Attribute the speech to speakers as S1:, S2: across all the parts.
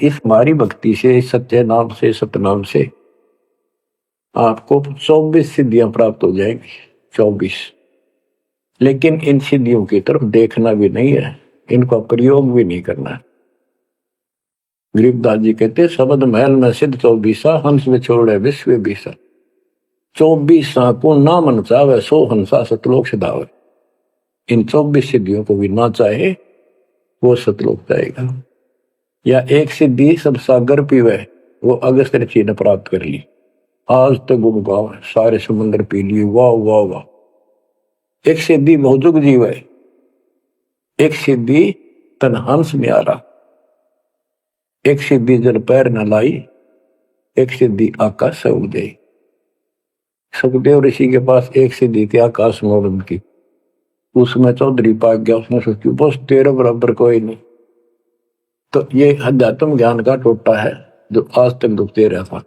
S1: इस हमारी भक्ति से, इस सच्चे नाम से, सतनाम से आपको 24 सिद्धियां प्राप्त हो जाएंगी। 24। लेकिन इन सिद्धियों की तरफ देखना भी नहीं है, इनका प्रयोग भी नहीं करना है। गरीबदास जी कहते शब्द महल में सिद्ध 24, हंस में छोड़े विश्व 20। 24 को ना मन चावे, 100 हंसा सतलोक सिधावे। इन 24 सिद्धियों को भी ना चाहे वो सतलोक जाएगा। या एक सिद्धि सब सागर पीवे, वो अगस्त ऋषि ने प्राप्त कर ली। आज तक गुण गाँव सारे समुद्र पी लिए, वाह वाह वाह। एक सिद्धि भौजुग जीव है, एक सिद्धि तन हंस न्यारा, एक सिद्धि जल पैर न लाई, एक सिद्धि आकाश से उड़ गई। सुखदेव ऋषि के पास एक सिद्धि थी आकाश मोड़न की, उसमें चौधरी पाक गया। उसने सोची बस तेरे बराबर कोई नहीं। तो ये अध्यात्म ज्ञान का टोटा है जो आज तक दुखते रहा था।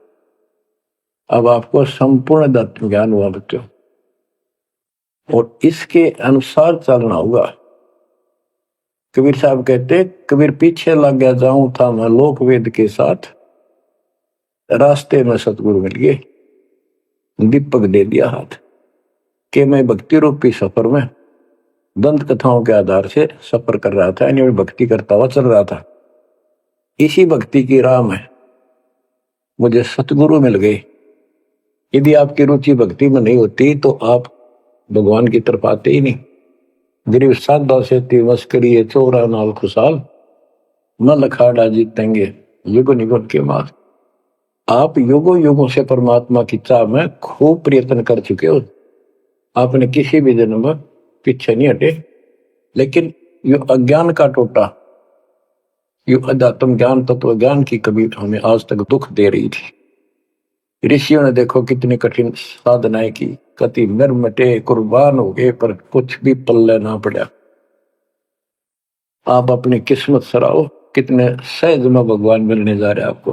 S1: अब आपको संपूर्ण अध्यात्म ज्ञान हुआ बच्चों, और इसके अनुसार चलना होगा। कबीर साहब कहते कबीर पीछे लग गया जाऊं था मैं लोक वेद के साथ, रास्ते में सतगुरु मिल गए, दीपक दे दिया हाथ कि मैं भक्ति रूपी सफर में दंत कथाओं के आधार से सफर कर रहा था, यानी भक्ति करता हुआ चल रहा था। इसी भक्ति की राह में मुझे सतगुरु मिल गए। यदि आपकी रुचि भक्ति में नहीं होती तो आप भगवान की तरफ आते ही नहीं। गरीब साधा से तिवस करिए चोरा नाल खुशाल, न लखाड़ा जीतेंगे युग निगुण के मार। आप युगों युगों से परमात्मा की चाह में खूब प्रयत्न कर चुके हो, आपने किसी भी जन्म में पीछे नहीं हटे। लेकिन यो अज्ञान का टोटा, यो अध्यात्म ज्ञान, तत्व ज्ञान की कभी हमें आज तक दुख दे रही थी। ऋषियों ने देखो कितनी कठिन साधनाएं की, कति नर मटे कुर्बान हो गए, पर कुछ भी पल्ले ना पड़ा। आप अपनी किस्मत सराहो, कितने सहज में भगवान मिलने जा रहे आपको।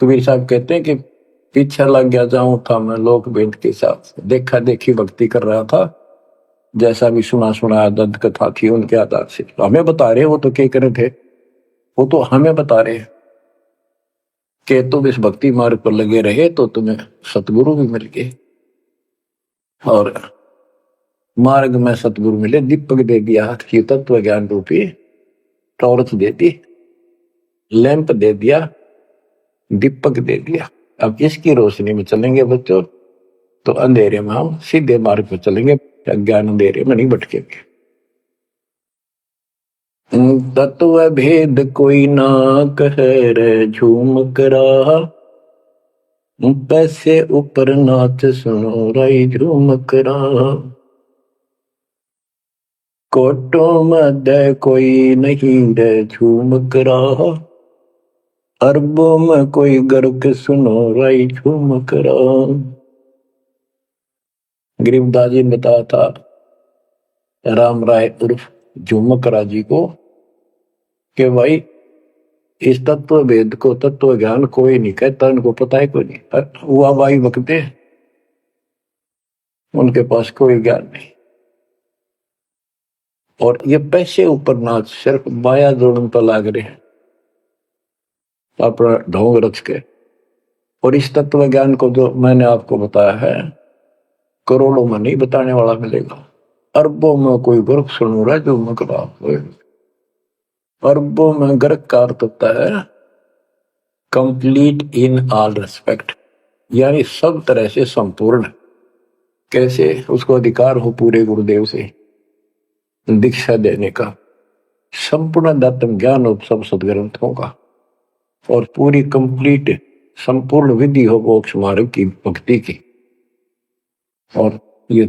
S1: कबीर साहब कहते हैं कि पीछे लग गया जाऊं था मैं लोक वेद के साथ, देखा देखी भक्ति कर रहा था, जैसा भी सुना सुना दंत कथा थी उनके आधार से। तो हमें बता रहे, वो तो क्या करे थे, वो तो हमें बता रहे कि तुम इस भक्ति मार्ग पर लगे रहे तो तुम्हें सतगुरु भी मिल गए। और मार्ग में सतगुरु मिले, दीपक दे दिया हाथ की, तत्व ज्ञान रूपी टॉर्च दे दी, लैंप दे दिया, दीपक दे दिया। अब इसकी रोशनी में चलेंगे बच्चों तो अंधेरे में हम सीधे मार्ग पर चलेंगे, अज्ञान अंधेरे में नहीं भटकेंगे। तत्व भेद कोई ना कहे रे झूम करा, पैसे ऊपर नाच सुनो राई झूम करा। कोटों मध्य कोई नहीं रे झूम करा, अरबों में कोई गर्क सुनो राई झूम करा। गरीबदास जी ने बताया था राम राय उर्फ झूमकरा जी को कि भाई इस तत्व भेद को, तत्व ज्ञान कोई नहीं कहता, इनको पता है कोई नहीं। हुआ भाई बकते, उनके पास कोई ज्ञान नहीं। और ये पैसे ऊपर नाच सिर्फ माया जोड़न पर लाग रहे हैं अपना ढोंग रच के। और इस तत्व ज्ञान को जो मैंने आपको बताया है, करोड़ों में नहीं बताने वाला मिलेगा, अरबों में कोई गर्क सुन रहा है जो मकरा। अरबों में गर्क का अर्थ होता है कंप्लीट इन ऑल रेस्पेक्ट, यानी सब तरह से संपूर्ण। कैसे उसको अधिकार हो पूरे गुरुदेव से दीक्षा देने का, संपूर्ण अध्यात्म ज्ञान हो सब सदग्रंथों का, और पूरी कंप्लीट संपूर्ण विधि हो मोक्ष मार्ग की भक्ति की। और ये